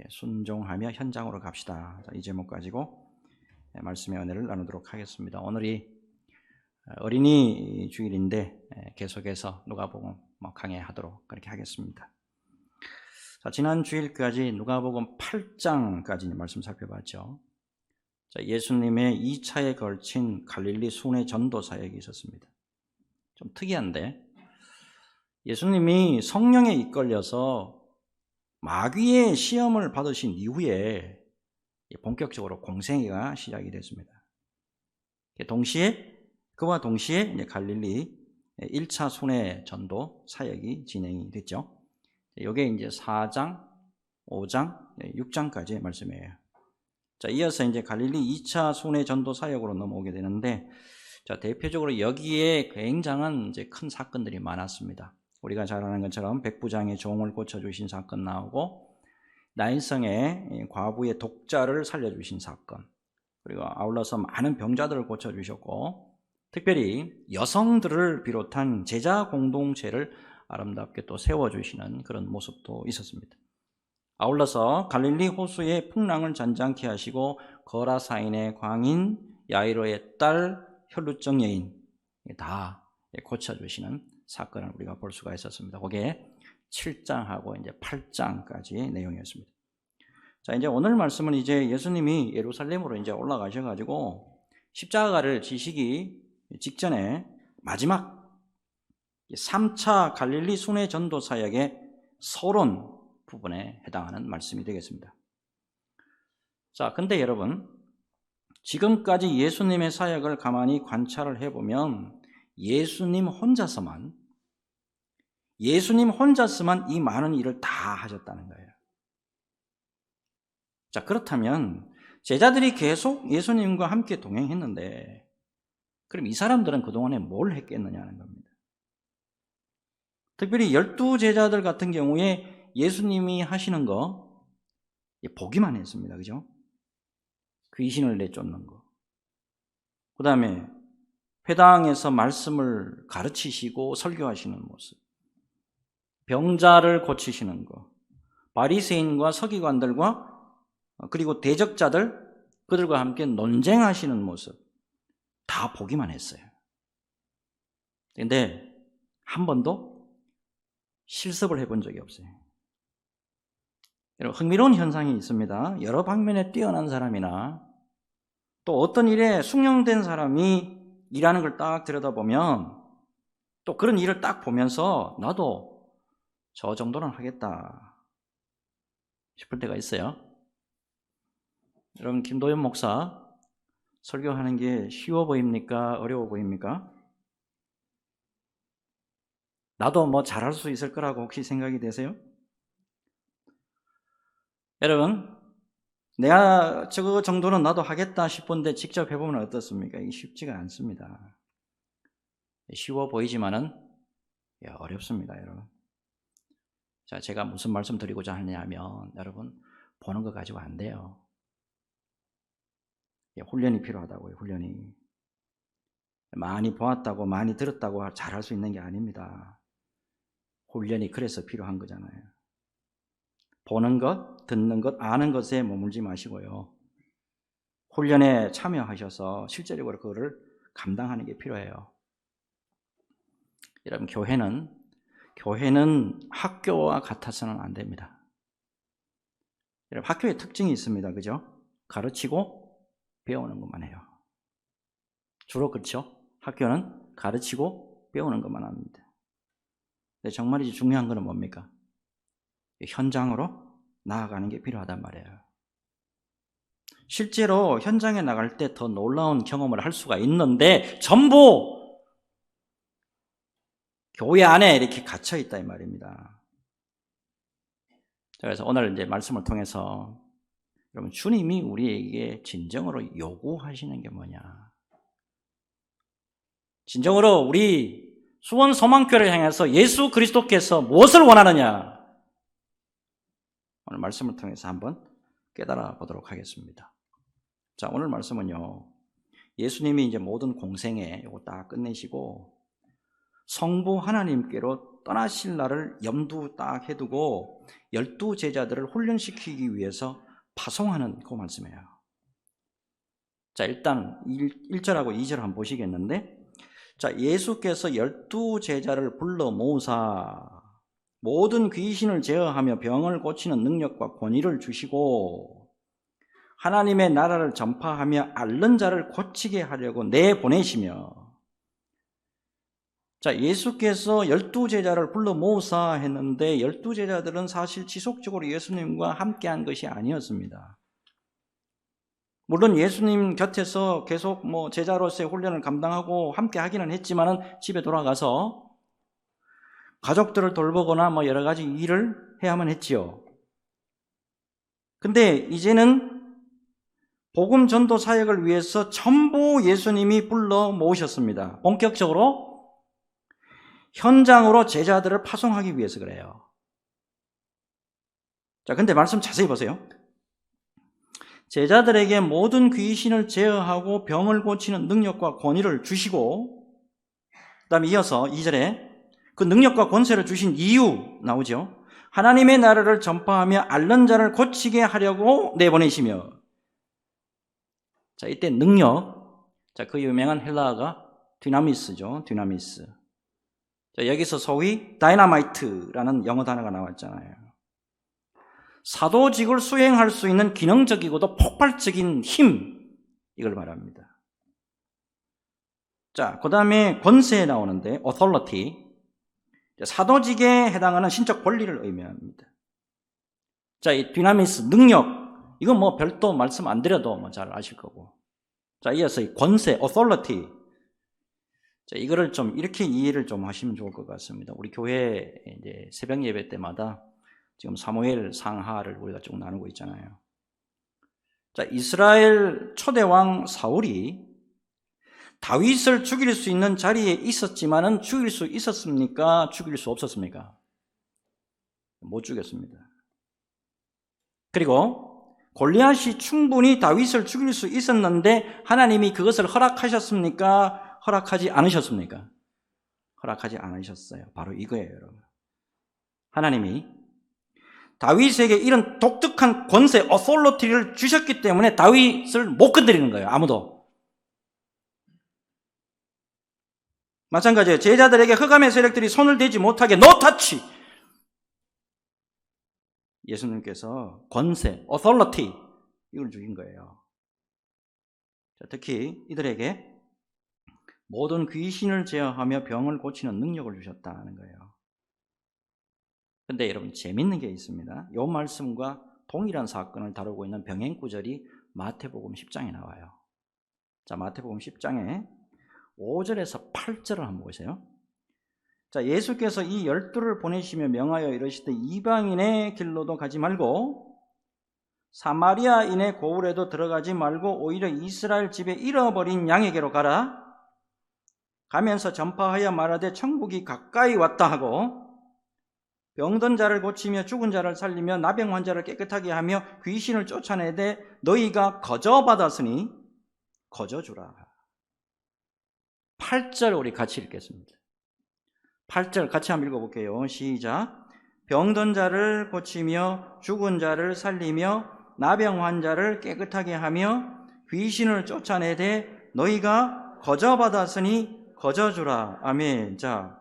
순종하며 현장으로 갑시다. 이 제목 가지고 말씀의 은혜를 나누도록 하겠습니다. 오늘이 어린이 주일인데 계속해서 누가복음 강해하도록 그렇게 하겠습니다. 지난 주일까지 누가복음 8장까지 말씀 살펴봤죠. 예수님의 2차에 걸친 갈릴리 순회 전도 사역이 있었습니다. 좀 특이한데 예수님이 성령에 이끌려서 마귀의 시험을 받으신 이후에 본격적으로 공생애가 시작이 됐습니다. 그와 동시에 갈릴리 1차 순회 전도 사역이 진행이 됐죠. 이게 이제 4장, 5장, 6장까지의 말씀이에요. 이어서 이제 갈릴리 2차 순회 전도 사역으로 넘어오게 되는데, 대표적으로 여기에 굉장한 이제 큰 사건들이 많았습니다. 우리가 잘 아는 것처럼 백부장의 종을 고쳐주신 사건 나오고, 나인성의 과부의 독자를 살려주신 사건, 그리고 아울러서 많은 병자들을 고쳐주셨고, 특별히 여성들을 비롯한 제자 공동체를 아름답게 또 세워주시는 그런 모습도 있었습니다. 아울러서 갈릴리 호수의 풍랑을 잔잔케 하시고 거라사인의 광인, 야이로의 딸, 혈루증 여인 다 고쳐주시는 사건을 우리가 볼 수가 있었습니다. 그게 7장하고 이제 8장까지의 내용이었습니다. 이제 오늘 말씀은 이제 예수님이 예루살렘으로 이제 올라가셔가지고 십자가를 지시기 직전에 마지막 3차 갈릴리 순회 전도 사역의 서론 부분에 해당하는 말씀이 되겠습니다. 근데 여러분, 지금까지 예수님의 사역을 가만히 관찰을 해보면 예수님 혼자서만 이 많은 일을 다 하셨다는 거예요. 그렇다면 제자들이 계속 예수님과 함께 동행했는데 그럼 이 사람들은 그동안에 뭘 했겠느냐는 겁니다. 특별히 12제자들 같은 경우에 예수님이 하시는 거 보기만 했습니다. 그죠? 귀신을 내쫓는 거. 그 다음에 회당에서 말씀을 가르치시고 설교하시는 모습. 병자를 고치시는 거. 바리새인과 서기관들과 그리고 대적자들, 그들과 함께 논쟁하시는 모습. 다 보기만 했어요. 근데 한 번도 실습을 해본 적이 없어요. 흥미로운 현상이 있습니다. 여러 방면에 뛰어난 사람이나 또 어떤 일에 숙련된 사람이 일하는 걸 딱 들여다보면 또 그런 일을 딱 보면서 나도 저 정도는 하겠다 싶을 때가 있어요. 여러분, 김도현 목사 설교하는 게 쉬워 보입니까? 어려워 보입니까? 나도 뭐 잘할 수 있을 거라고 혹시 생각이 되세요? 여러분, 내가 저 정도는 나도 하겠다 싶은데 직접 해보면 어떻습니까? 이게 쉽지가 않습니다. 쉬워 보이지만은 어렵습니다, 여러분. 제가 무슨 말씀 드리고자 하냐면 여러분, 보는 거 가지고 안 돼요. 훈련이 필요하다고요. 훈련이. 많이 보았다고 많이 들었다고 잘할 수 있는 게 아닙니다. 훈련이 그래서 필요한 거잖아요. 보는 것, 듣는 것, 아는 것에 머물지 마시고요. 훈련에 참여하셔서 실제적으로 그거를 감당하는 게 필요해요. 여러분, 교회는 학교와 같아서는 안 됩니다. 여러분, 학교의 특징이 있습니다. 그죠? 가르치고 배우는 것만 해요. 주로 그렇죠? 학교는 가르치고 배우는 것만 합니다. 근데 정말 이제 중요한 건 뭡니까? 현장으로 나아가는 게 필요하단 말이에요. 실제로 현장에 나갈 때 더 놀라운 경험을 할 수가 있는데 전부 교회 안에 이렇게 갇혀 있다 이 말입니다. 그래서 오늘 이제 말씀을 통해서 여러분, 주님이 우리에게 진정으로 요구하시는 게 뭐냐? 진정으로 우리 수원 소망교회를 향해서 예수 그리스도께서 무엇을 원하느냐? 오늘 말씀을 통해서 한번 깨달아 보도록 하겠습니다. 오늘 말씀은요, 예수님이 이제 모든 공생애 이거 딱 끝내시고 성부 하나님께로 떠나실 날을 염두 딱 해두고 12제자들을 훈련시키기 위해서 파송하는 그 말씀이에요. 자, 일단 1절하고 2절 한번 보시겠는데, 자, 예수께서 12제자를 불러 모으사 모든 귀신을 제어하며 병을 고치는 능력과 권위를 주시고 하나님의 나라를 전파하며 앓는 자를 고치게 하려고 내보내시며. 자, 예수께서 12제자를 불러 모으사 했는데 12제자들은 사실 지속적으로 예수님과 함께한 것이 아니었습니다. 물론 예수님 곁에서 계속 제자로서의 훈련을 감당하고 함께 하기는 했지만은 집에 돌아가서 가족들을 돌보거나 여러 가지 일을 해야만 했지요. 근데 이제는 복음 전도 사역을 위해서 전부 예수님이 불러 모으셨습니다. 본격적으로 현장으로 제자들을 파송하기 위해서 그래요. 자, 근데 말씀 자세히 보세요. 제자들에게 모든 귀신을 제어하고 병을 고치는 능력과 권위를 주시고, 그 다음에 이어서 2절에 그 능력과 권세를 주신 이유 나오죠. 하나님의 나라를 전파하며 앓는 자를 고치게 하려고 내보내시며. 자, 이때 능력, 자, 그 유명한 헬라어가 디나미스죠. 디나미스. 자, 여기서 소위 다이나마이트라는 영어 단어가 나왔잖아요. 사도직을 수행할 수 있는 기능적이고도 폭발적인 힘, 이걸 말합니다. 자, 그 다음에 권세에 나오는데 authority, 사도직에 해당하는 신적 권리를 의미합니다. 자, 이 디나미스, 능력, 이건 별도 말씀 안 드려도 잘 아실 거고. 자, 이어서 이 권세, authority. 자, 이거를 좀 이렇게 이해를 좀 하시면 좋을 것 같습니다. 우리 교회 이제 새벽 예배 때마다 지금 사무엘 상하를 우리가 쭉 나누고 있잖아요. 자, 이스라엘 초대왕 사울이 다윗을 죽일 수 있는 자리에 있었지만은 죽일 수 있었습니까? 죽일 수 없었습니까? 못 죽였습니다. 그리고 골리앗이 충분히 다윗을 죽일 수 있었는데 하나님이 그것을 허락하셨습니까? 허락하지 않으셨습니까? 허락하지 않으셨어요. 바로 이거예요, 여러분. 하나님이 다윗에게 이런 독특한 권세, 어솔로티를 주셨기 때문에 다윗을 못 건드리는 거예요, 아무도. 마찬가지예요. 제자들에게 흑암의 세력들이 손을 대지 못하게 no touch. 예수님께서 권세, authority 이걸 주신 거예요. 자, 특히 이들에게 모든 귀신을 제어하며 병을 고치는 능력을 주셨다는 거예요. 근데 여러분 재밌는 게 있습니다. 이 말씀과 동일한 사건을 다루고 있는 병행 구절이 마태복음 10장에 나와요. 자, 마태복음 10장에 5절에서 8절을 한번 보세요. 자, 예수께서 이 12를 보내시며 명하여 이르시되 이방인의 길로도 가지 말고 사마리아인의 고을에도 들어가지 말고 오히려 이스라엘 집에 잃어버린 양에게로 가라. 가면서 전파하여 말하되 천국이 가까이 왔다 하고 병든 자를 고치며 죽은 자를 살리며 나병 환자를 깨끗하게 하며 귀신을 쫓아내되 너희가 거저받았으니 거저주라. 8절 우리 같이 읽겠습니다. 8절 같이 한번 읽어볼게요. 시작. 병든 자를 고치며 죽은 자를 살리며 나병 환자를 깨끗하게 하며 귀신을 쫓아내되 너희가 거저받았으니 거저주라. 아멘. 자,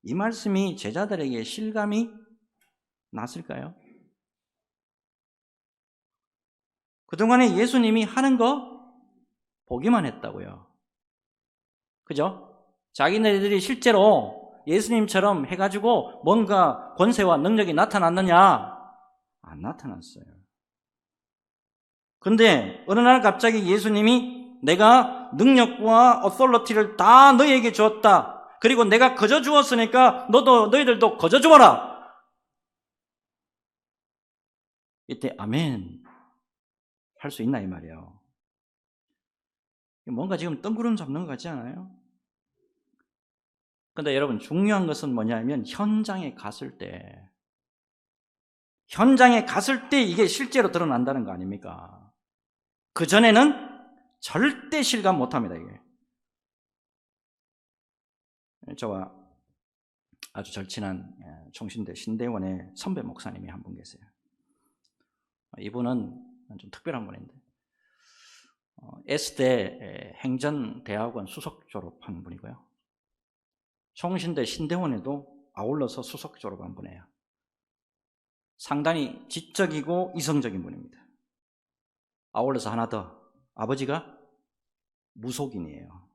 이 말씀이 제자들에게 실감이 났을까요? 그동안에 예수님이 하는 거 보기만 했다고요. 그죠? 자기네들이 실제로 예수님처럼 해가지고 뭔가 권세와 능력이 나타났느냐? 안 나타났어요. 근데 어느 날 갑자기 예수님이 내가 능력과 어솔러티를 다 너희에게 주었다. 그리고 내가 거저 주었으니까 너희들도 거저 주어라. 이때 아멘 할 수 있나 이 말이에요. 뭔가 지금 뜬구름 잡는 것 같지 않아요? 근데 여러분 중요한 것은 뭐냐면 현장에 갔을 때 이게 실제로 드러난다는 거 아닙니까? 그전에는 절대 실감 못합니다. 이게 저와 아주 절친한 총신대 신대원의 선배 목사님이 한 분 계세요. 이분은 좀 특별한 분인데 S대 행전대학원 수석 졸업한 분이고요. 총신대 신대원에도 아울러서 수석 졸업한 분이에요. 상당히 지적이고 이성적인 분입니다. 아울러서 하나 더, 아버지가 무속인이에요.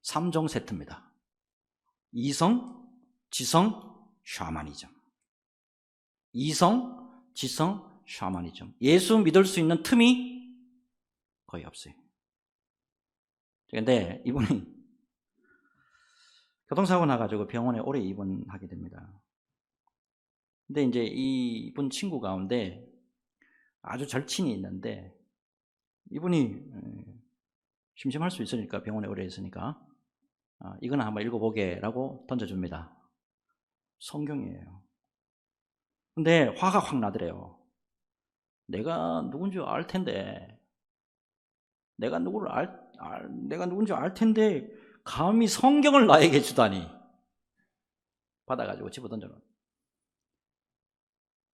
3종 세트입니다. 이성, 지성, 샤머니즘. 이성, 지성, 샤머니즘. 예수 믿을 수 있는 틈이 거의 없어요. 그런데 이분이 교통사고 나가지고 병원에 오래 입원하게 됩니다. 근데 이제 이분 친구 가운데 아주 절친이 있는데 이분이 심심할 수 있으니까 병원에 오래 있으니까 이거나 한번 읽어보게라고 던져줍니다. 성경이에요. 근데 화가 확 나더래요. 내가 누군지 알 텐데 내가 누군지 알 텐데 감히 성경을 나에게 주다니. 받아가지고 집어던져놓은.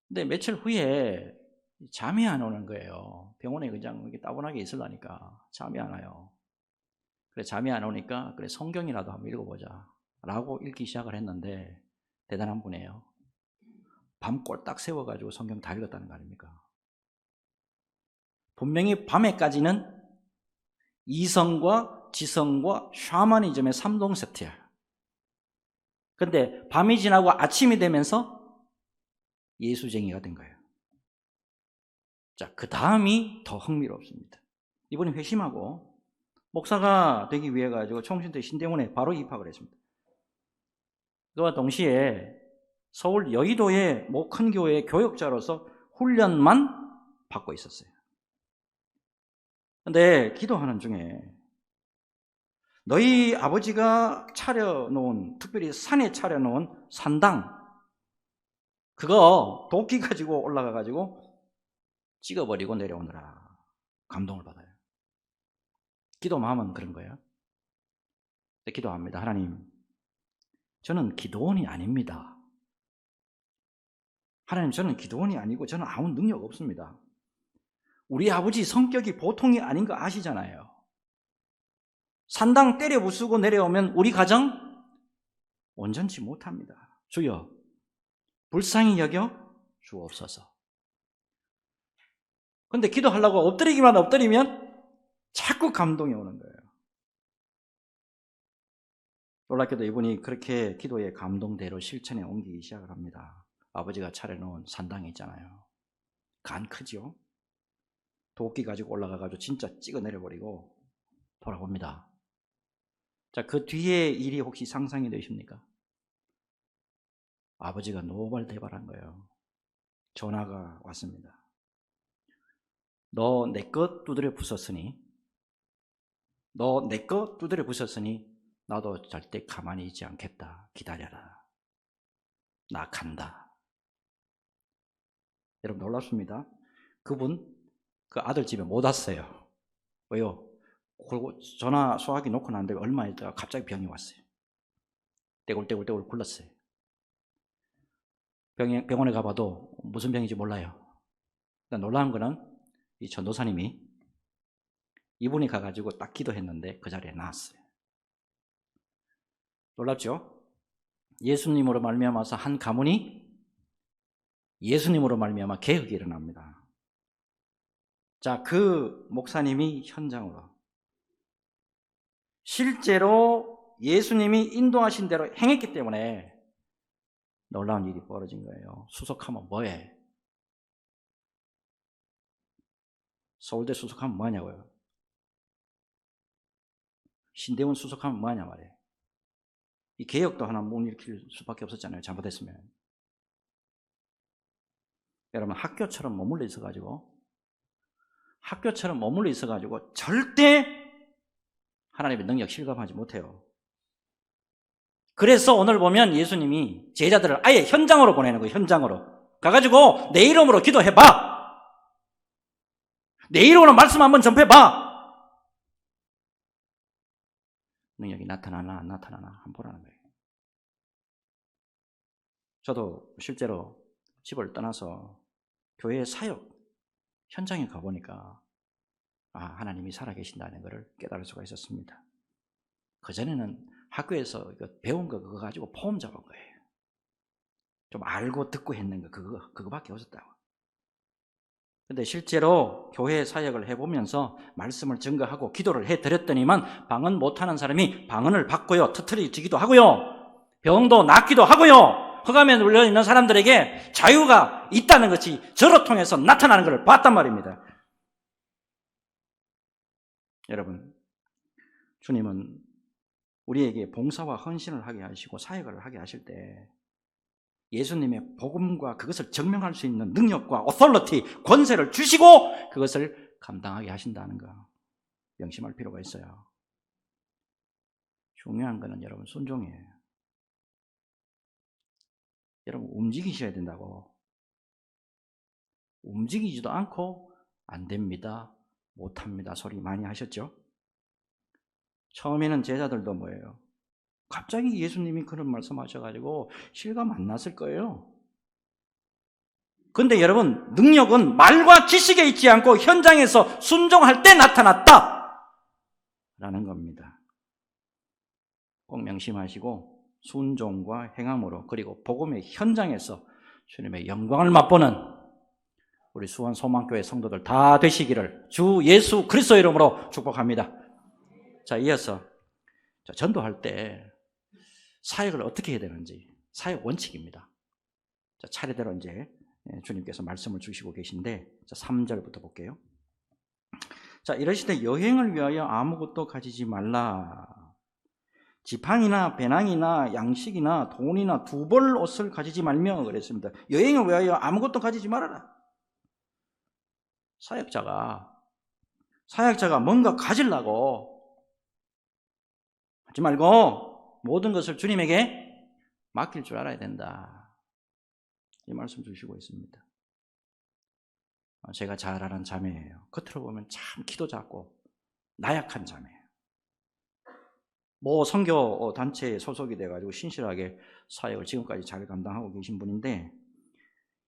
근데 며칠 후에 잠이 안 오는 거예요. 병원에 그냥 이렇게 따분하게 있으려니까 잠이 안 와요. 그래 잠이 안 오니까 그래 성경이라도 한번 읽어보자 라고 읽기 시작을 했는데 대단한 분이에요. 밤 꼴딱 세워가지고 성경 다 읽었다는 거 아닙니까? 분명히 밤에까지는 이성과 지성과 샤머니즘의 3종 세트야. 근데 밤이 지나고 아침이 되면서 예수쟁이가 된 거예요. 자, 그 다음이 더 흥미롭습니다. 이분이 회심하고 목사가 되기 위해 가지고 총신대 신대원에 바로 입학을 했습니다. 그와 동시에 서울 여의도의 모 큰 교회의 교역자로서 훈련만 받고 있었어요. 근데 기도하는 중에 너희 아버지가 차려놓은, 특별히 산에 차려놓은 산당, 그거 도끼 가지고 올라가가지고 찍어버리고 내려오느라 감동을 받아요. 기도 마음은 그런 거예요. 기도합니다. 하나님, 저는 기도원이 아닙니다. 하나님, 저는 기도원이 아니고 저는 아무 능력 없습니다. 우리 아버지 성격이 보통이 아닌 거 아시잖아요. 산당 때려 부수고 내려오면 우리 가정 온전치 못합니다. 주여, 불쌍히 여겨 주옵소서. 근데 기도하려고 엎드리기만 엎드리면 자꾸 감동이 오는 거예요. 놀랍게도 이분이 그렇게 기도의 감동대로 실천에 옮기기 시작을 합니다. 아버지가 차려놓은 산당이 있잖아요. 간 크죠? 도끼 가지고 올라가가지고 진짜 찍어 내려버리고 돌아옵니다. 자, 그 뒤에 일이 혹시 상상이 되십니까? 아버지가 노발대발한 거예요. 전화가 왔습니다. 너 내 것 두드려 부쉈으니, 너 내 것 두드려 부쉈으니 나도 절대 가만히 있지 않겠다. 기다려라. 나 간다. 여러분 놀랍습니다. 그분 그 아들 집에 못 왔어요. 왜요? 그리고 전화 소화기 놓고 난 다음에 얼마 있다가 갑자기 병이 왔어요. 떼굴떼굴 굴렀어요. 병원에 가봐도 무슨 병인지 몰라요. 그러니까 놀라운 거는 이 전도사님이 이분이 가가지고 딱 기도했는데 그 자리에 나왔어요. 놀랍죠? 예수님으로 말미암아서 한 가문이 예수님으로 말미암아 개혁이 일어납니다. 자, 그 목사님이 현장으로 실제로 예수님이 인도하신 대로 행했기 때문에 놀라운 일이 벌어진 거예요. 수석하면 뭐해? 서울대 수석하면 뭐하냐고요? 신대원 수석하면 뭐하냐 말이에요. 이 개혁도 하나 못 일으킬 수밖에 없었잖아요. 잘못했으면. 여러분 학교처럼 머물러 있어가지고 절대 하나님의 능력 실감하지 못해요. 그래서 오늘 보면 예수님이 제자들을 아예 현장으로 보내는 거예요. 현장으로 가가지고 내 이름으로 기도해봐. 내 이름으로 말씀 한번 전해봐. 능력이 나타나나 안 나타나나 한번 보라는 거예요. 저도 실제로 집을 떠나서 교회 사역 현장에 가보니까 하나님이 살아계신다는 것을 깨달을 수가 있었습니다. 그전에는 학교에서 배운 거 그거 가지고 포옹 잡은 거예요. 좀 알고 듣고 했는 거 그거밖에 없었다고. 근데 실제로 교회 사역을 해보면서 말씀을 증거하고 기도를 해드렸더니만 방언 못하는 사람이 방언을 받고요, 터트려지기도 하고요, 병도 낫기도 하고요, 흑암에 눌려있는 사람들에게 자유가 있다는 것이 저를 통해서 나타나는 것을 봤단 말입니다. 여러분, 주님은 우리에게 봉사와 헌신을 하게 하시고 사역을 하게 하실 때 예수님의 복음과 그것을 증명할 수 있는 능력과 authority, 권세를 주시고 그것을 감당하게 하신다는 거 명심할 필요가 있어요. 중요한 거는 여러분 순종이에요. 여러분 움직이셔야 된다고. 움직이지도 않고 안 됩니다, 못합니다 소리 많이 하셨죠? 처음에는 제자들도 뭐예요? 갑자기 예수님이 그런 말씀하셔가지고 실감 안 났을 거예요. 그런데 여러분, 능력은 말과 지식에 있지 않고 현장에서 순종할 때 나타났다 라는 겁니다. 꼭 명심하시고 순종과 행함으로, 그리고 복음의 현장에서 주님의 영광을 맛보는 우리 수원 소망교회 성도들 다 되시기를 주 예수 그리스도 이름으로 축복합니다. 자, 이어서 전도할 때 사역을 어떻게 해야 되는지, 사역 원칙입니다. 자, 차례대로 이제 주님께서 말씀을 주시고 계신데, 자, 3절부터 볼게요. 자, 이러시되 여행을 위하여 아무것도 가지지 말라. 지팡이나 배낭이나 양식이나 돈이나 두 벌 옷을 가지지 말며 그랬습니다. 여행을 위하여 아무것도 가지지 말아라. 사역자가 뭔가 가지려고 하지 말고 모든 것을 주님에게 맡길 줄 알아야 된다. 이 말씀 주시고 있습니다. 제가 잘 아는 자매예요. 겉으로 보면 참 키도 작고 나약한 자매예요. 선교 단체에 소속이 돼가지고 신실하게 사역을 지금까지 잘 감당하고 계신 분인데,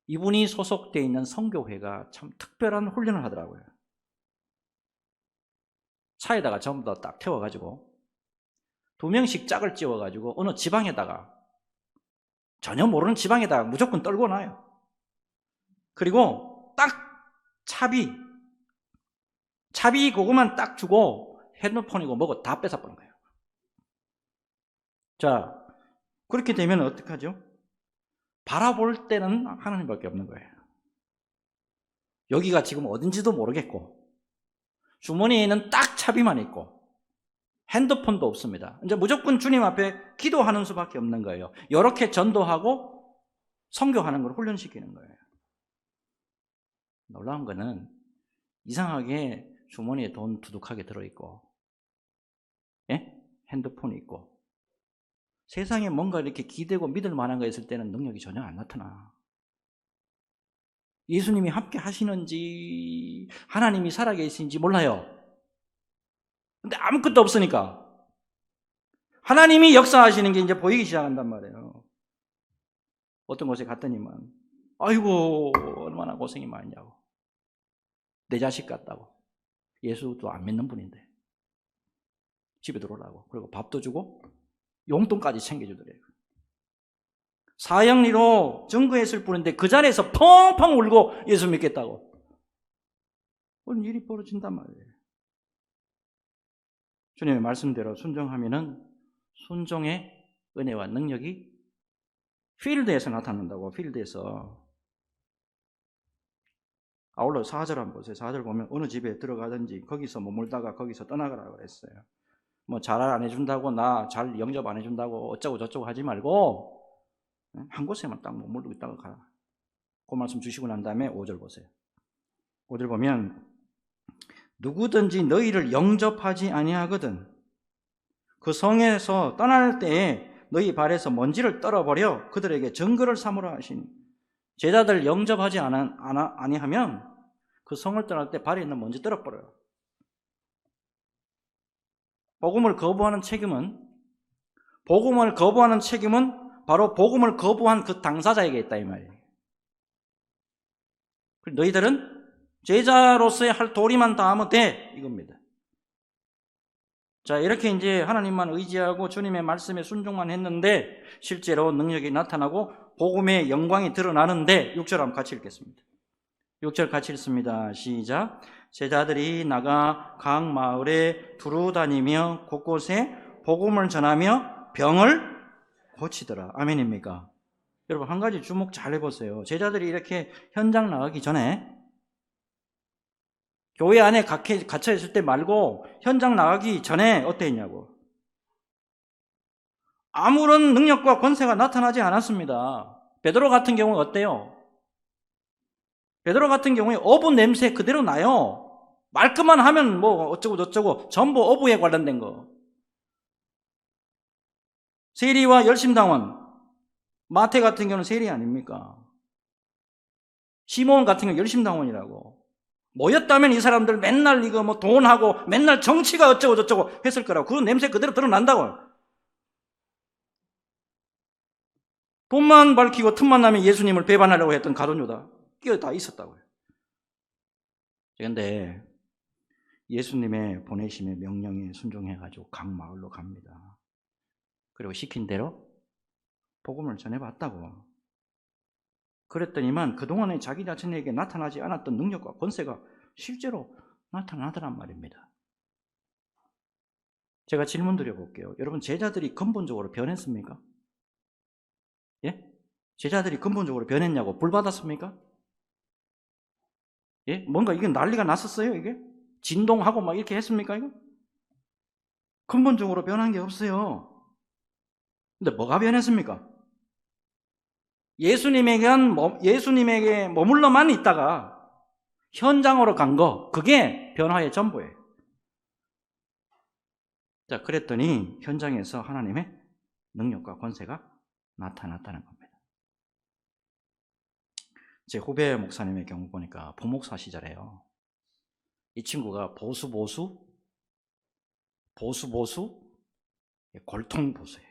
이분이 소속되어 있는 선교회가 참 특별한 훈련을 하더라고요. 차에다가 전부 다 딱 태워가지고 2명씩 짝을 찌워가지고 어느 지방에다가, 전혀 모르는 지방에다가 무조건 떨고 놔요. 그리고 딱 차비 그거만 딱 주고 핸드폰이고 뭐고 다 뺏어버린 거예요. 자, 그렇게 되면 어떡하죠? 바라볼 때는 하나님밖에 없는 거예요. 여기가 지금 어딘지도 모르겠고 주머니에는 딱 차비만 있고 핸드폰도 없습니다. 이제 무조건 주님 앞에 기도하는 수밖에 없는 거예요. 이렇게 전도하고 선교하는 걸 훈련시키는 거예요. 놀라운 거는 이상하게 주머니에 돈 두둑하게 들어있고, 핸드폰이 있고, 세상에 뭔가 이렇게 기대고 믿을 만한 거 있을 때는 능력이 전혀 안 나타나. 예수님이 함께 하시는지 하나님이 살아계신지 몰라요. 근데 아무것도 없으니까 하나님이 역사하시는 게 이제 보이기 시작한단 말이에요. 어떤 곳에 갔더니만 아이고 얼마나 고생이 많냐고, 내 자식 같다고, 예수도 안 믿는 분인데 집에 들어오라고, 그리고 밥도 주고 용돈까지 챙겨주더래요. 사형리로 증거했을 뿐인데 그 자리에서 펑펑 울고 예수 믿겠다고. 그런 일이 벌어진단 말이에요. 주님의 말씀대로 순종하면은 순종의 은혜와 능력이 필드에서 나타난다고. 필드에서. 아울러 4절 한번 보세요. 4절 보면 어느 집에 들어가든지 거기서 머물다가 거기서 떠나가라고 그랬어요. 뭐 잘 안 해준다고, 나 잘 영접 안 해준다고 어쩌고 저쩌고 하지 말고 한 곳에만 딱 머물고 있다가 가라. 그 말씀 주시고 난 다음에 5절 보세요. 5절 보면 누구든지 너희를 영접하지 아니하거든 그 성에서 떠날 때에 너희 발에서 먼지를 떨어버려 그들에게 증거를 삼으라 하시니. 제자들 영접하지 아니하면 그 성을 떠날 때 발에 있는 먼지 떨어버려요. 복음을 거부하는 책임은 바로 복음을 거부한 그 당사자에게 있다 이 말이에요. 너희들은 제자로서의 할 도리만 다하면 돼 이겁니다. 자, 이렇게 이제 하나님만 의지하고 주님의 말씀에 순종만 했는데 실제로 능력이 나타나고 복음의 영광이 드러나는데 6절 한번 같이 읽겠습니다. 6절 같이 읽습니다. 시작. 제자들이 나가 각 마을에 두루 다니며 곳곳에 복음을 전하며 병을 고치더라. 아멘입니까? 여러분 한 가지 주목 잘 해보세요. 제자들이 이렇게 현장 나가기 전에 교회 안에 갇혀 있을 때 말고 현장 나가기 전에 어땠냐고. 아무런 능력과 권세가 나타나지 않았습니다. 베드로 같은 경우는 어때요? 베드로 같은 경우에 어부 냄새 그대로 나요. 말끝만 하면 뭐 어쩌고 저쩌고 전부 어부에 관련된 거. 세리와 열심당원, 마태 같은 경우는 세리 아닙니까? 시몬 같은 경우 열심당원이라고. 모였다면 이 사람들 맨날 이거 뭐 돈하고 맨날 정치가 어쩌고 저쩌고 했을 거라고. 그 냄새 그대로 드러난다고. 돈만 밝히고 틈만 나면 예수님을 배반하려고 했던 가룟 유다 끼어 다 있었다고요. 그런데 예수님의 보내심의 명령에 순종해가지고 각 마을로 갑니다. 그리고 시킨 대로 복음을 전해봤다고. 그랬더니만 그동안에 자기 자신에게 나타나지 않았던 능력과 권세가 실제로 나타나더란 말입니다. 제가 질문 드려볼게요. 여러분 제자들이 근본적으로 변했습니까? 예? 제자들이 근본적으로 변했냐고? 불 받았습니까? 예? 뭔가 이게 난리가 났었어요 이게? 진동하고 막 이렇게 했습니까 이거? 근본적으로 변한 게 없어요. 근데 뭐가 변했습니까? 예수님에게 머물러만 있다가 현장으로 간 거, 그게 변화의 전부예요. 자, 그랬더니 현장에서 하나님의 능력과 권세가 나타났다는 겁니다. 제 후배 목사님의 경우 보니까 부목사 시절에요. 이 친구가 보수 골통 보수예요.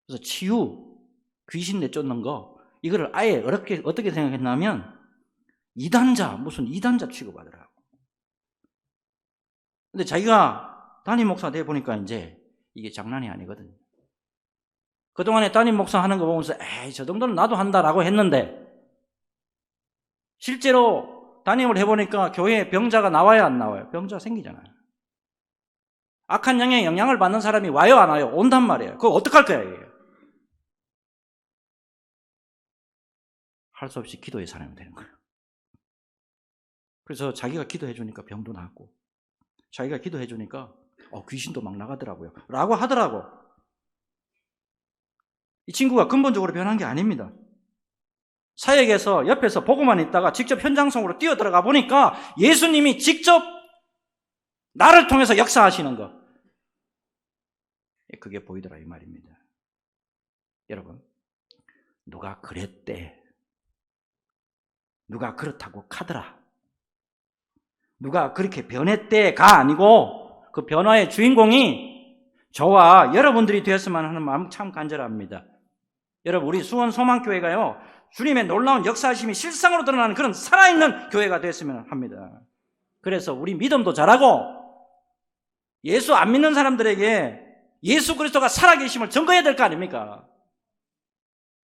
그래서 치유, 귀신 내쫓는 거, 이거를 아예 어떻게 생각했냐면 무슨 이단자 취급하더라고. 근데 자기가 담임 목사 돼 보니까 이제 이게 장난이 아니거든요. 그동안에 담임 목사 하는 거 보면서 에이 저 정도는 나도 한다라고 했는데 실제로 담임을 해보니까 교회에 병자가 나와요 안 나와요? 병자 생기잖아요. 악한 영에 영향을 받는 사람이 와요 안 와요? 온단 말이에요. 그거 어떡할 거야 이게? 할 수 없이 기도의 사람이 되는 거예요. 그래서 자기가 기도해 주니까 병도 낫고 자기가 기도해 주니까 귀신도 막 나가더라고요 라고 하더라고. 이 친구가 근본적으로 변한 게 아닙니다. 사역에서 옆에서 보고만 있다가 직접 현장 속으로 뛰어 들어가 보니까 예수님이 직접 나를 통해서 역사하시는 거, 그게 보이더라 이 말입니다. 여러분 누가 그랬대, 누가 그렇다고 카더라, 누가 그렇게 변했대가 아니고 그 변화의 주인공이 저와 여러분들이 되었으면 하는 마음 참 간절합니다. 여러분 우리 수원 소망교회가요 주님의 놀라운 역사하심이 실상으로 드러나는 그런 살아있는 교회가 되었으면 합니다. 그래서 우리 믿음도 잘하고 예수 안 믿는 사람들에게 예수 그리스도가 살아계심을 증거해야 될 거 아닙니까?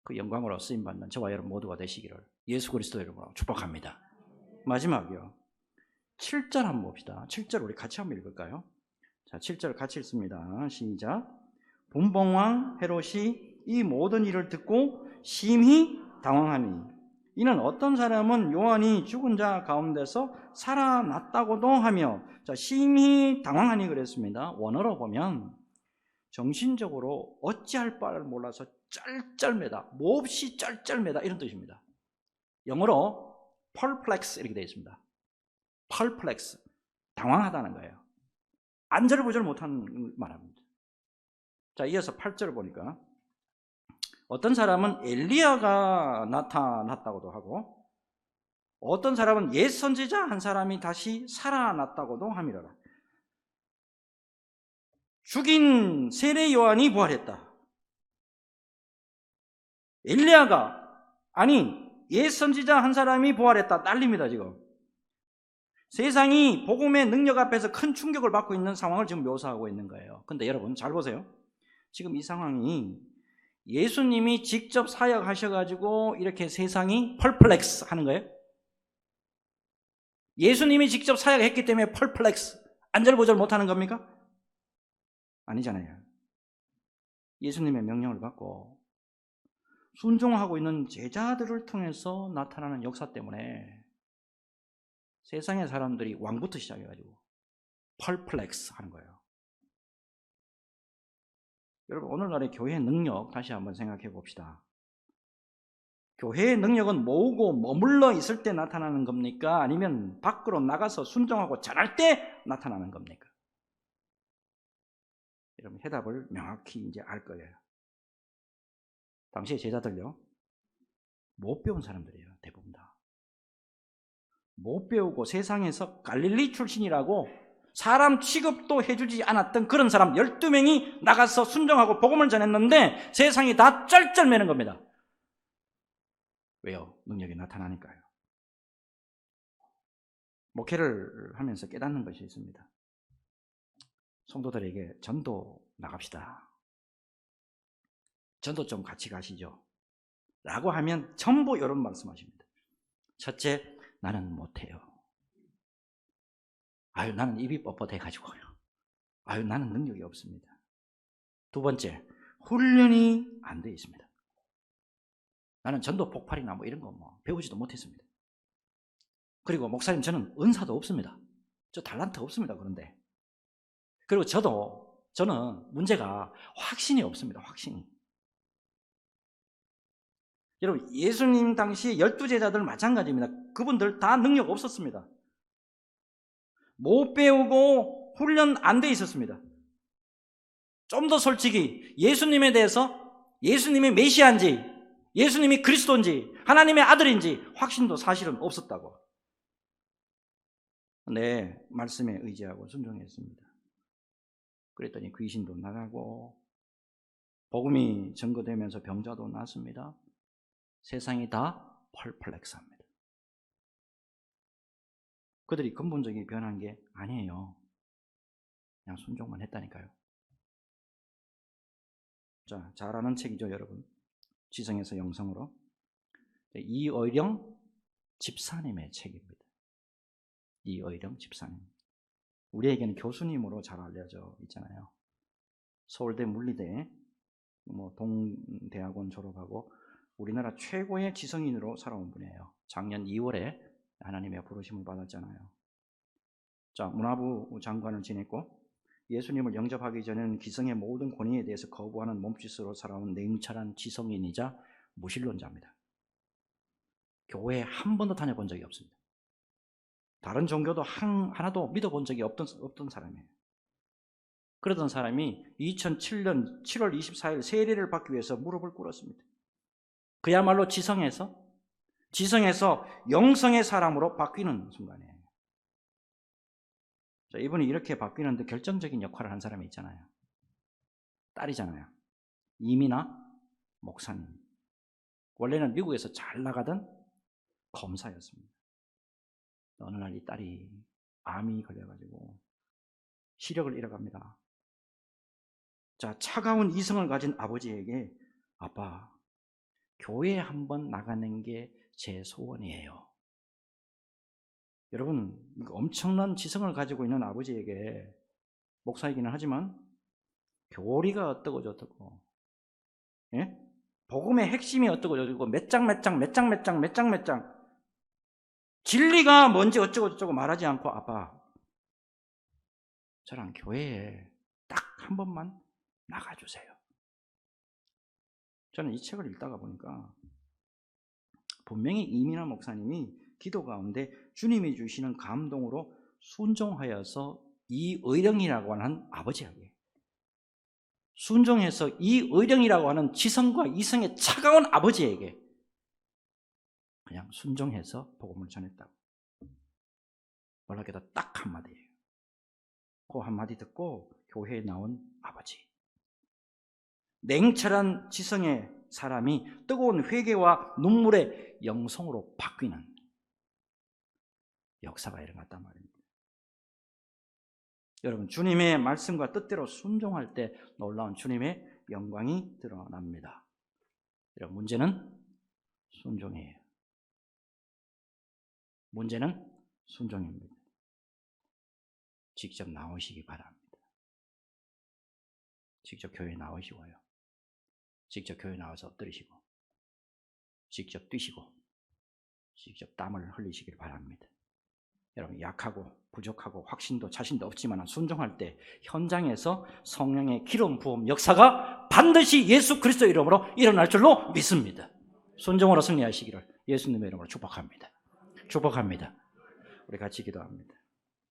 그 영광으로 쓰임받는 저와 여러분 모두가 되시기를 예수 그리스도 이름으로 축복합니다. 마지막이요. 7절 한번 봅시다. 7절 우리 같이 한번 읽을까요? 자, 7절 같이 읽습니다. 시작. 분봉왕 헤롯이 이 모든 일을 듣고 심히 당황하니 이는 어떤 사람은 요한이 죽은 자 가운데서 살아났다고도 하며, 자, 심히 당황하니 그랬습니다. 원어로 보면 정신적으로 어찌할 바를 몰라서 쩔쩔매다, 몹시 쩔쩔매다 이런 뜻입니다. 영어로 perplex 이렇게 되어 있습니다. perplex, 당황하다는 거예요. 안절부절 못하는 말합니다. 자, 이어서 8절을 보니까 어떤 사람은 엘리야가 나타났다고도 하고 어떤 사람은 옛 선지자 한 사람이 다시 살아났다고도 함이로라. 죽인 세례 요한이 부활했다. 엘리야가, 아니 옛 선지자 한 사람이 부활했다, 난립니다. 지금 세상이 복음의 능력 앞에서 큰 충격을 받고 있는 상황을 지금 묘사하고 있는 거예요. 근데 여러분 잘 보세요. 지금 이 상황이 예수님이 직접 사역하셔가지고 이렇게 세상이 펄플렉스 하는 거예요? 예수님이 직접 사역했기 때문에 펄플렉스, 안절부절 못하는 겁니까? 아니잖아요. 예수님의 명령을 받고 순종하고 있는 제자들을 통해서 나타나는 역사 때문에 세상의 사람들이 왕부터 시작해가지고 펄플렉스 하는 거예요. 여러분 오늘날의 교회의 능력 다시 한번 생각해 봅시다. 교회의 능력은 모으고 머물러 있을 때 나타나는 겁니까? 아니면 밖으로 나가서 순종하고 잘할 때 나타나는 겁니까? 여러분 해답을 명확히 이제 알 거예요. 당시의 제자들요, 못 배운 사람들이에요. 대부분 다 못 배우고 세상에서 갈릴리 출신이라고 사람 취급도 해주지 않았던 그런 사람 12명이 나가서 순종하고 복음을 전했는데 세상이 다 쩔쩔매는 겁니다. 왜요? 능력이 나타나니까요. 목회를 하면서 깨닫는 것이 있습니다. 성도들에게 전도 나갑시다, 전도 좀 같이 가시죠 라고 하면 전부 이런 말씀하십니다. 첫째, 나는 못해요. 아유, 나는 입이 뻣뻣해가지고요. 아유, 나는 능력이 없습니다. 두 번째, 훈련이 안 되어 있습니다. 나는 전도 폭발이나 뭐 이런 거 배우지도 못했습니다. 그리고 목사님, 저는 은사도 없습니다. 저 달란트 없습니다. 그런데 그리고 저는 문제가 확신이 없습니다. 확신이. 여러분 예수님 당시 12제자들 마찬가지입니다. 그분들 다 능력 없었습니다. 못 배우고 훈련 안 돼 있었습니다. 좀 더 솔직히 예수님에 대해서 예수님이 메시아인지 예수님이 그리스도인지 하나님의 아들인지 확신도 사실은 없었다고. 네, 말씀에 의지하고 순종했습니다. 그랬더니 귀신도 나가고 복음이 증거되면서 병자도 났습니다. 세상이 다 펄플렉스합니다. 그들이 근본적인 변한 게 아니에요. 그냥 순종만 했다니까요. 자, 잘 아는 책이죠, 여러분. 지성에서 영성으로. 이의령 집사님의 책입니다. 이의령 집사님. 우리에게는 교수님으로 잘 알려져 있잖아요. 서울대 물리대, 동대학원 졸업하고 우리나라 최고의 지성인으로 살아온 분이에요. 작년 2월에 하나님의 부르심을 받았잖아요. 자, 문화부 장관을 지냈고 예수님을 영접하기 전에는 기성의 모든 권위에 대해서 거부하는 몸짓으로 살아온 냉철한 지성인이자 무신론자입니다. 교회에 한 번도 다녀본 적이 없습니다. 다른 종교도 하나도 믿어본 적이 없던 사람이에요. 그러던 사람이 2007년 7월 24일 세례를 받기 위해서 무릎을 꿇었습니다. 그야말로 지성에서 영성의 사람으로 바뀌는 순간이에요. 자, 이분이 이렇게 바뀌는데 결정적인 역할을 한 사람이 있잖아요. 딸이잖아요. 이미나 목사님. 원래는 미국에서 잘 나가던 검사였습니다. 어느 날 이 딸이 암이 걸려가지고 시력을 잃어갑니다. 자, 차가운 이성을 가진 아버지에게 아빠, 교회에 한번 나가는 게 제 소원이에요. 여러분, 엄청난 지성을 가지고 있는 아버지에게 목사이기는 하지만 교리가 어떠고 저떠고, 예? 복음의 핵심이 어떠고 저떠고 몇 장 진리가 뭔지 어쩌고 저쩌고 말하지 않고 아빠, 저랑 교회에 딱 한 번만 나가주세요. 저는 이 책을 읽다가 보니까 분명히 이민아 목사님이 기도 가운데 주님이 주시는 감동으로 순종하여서 이의령이라고 하는 아버지에게, 순종해서 이의령이라고 하는 지성과 이성의 차가운 아버지에게 그냥 순종해서 복음을 전했다고. 놀랍게도 딱 한마디예요. 그 한마디 듣고 교회에 나온 아버지, 냉철한 지성의 사람이 뜨거운 회개와 눈물의 영성으로 바뀌는 역사가 일어났단 말입니다. 여러분, 주님의 말씀과 뜻대로 순종할 때 놀라운 주님의 영광이 드러납니다. 여러분, 문제는 순종이에요. 문제는 순종입니다. 직접 나오시기 바랍니다. 직접 교회에 나오시고요. 직접 교회에 나와서 엎드리시고, 직접 뛰시고, 직접 땀을 흘리시길 바랍니다. 여러분, 약하고 부족하고 확신도 자신도 없지만 순종할 때 현장에서 성령의 기름 부음 역사가 반드시 예수 그리스도의 이름으로 일어날 줄로 믿습니다. 순종으로 승리하시기를 예수님의 이름으로 축복합니다. 축복합니다. 우리 같이 기도합니다.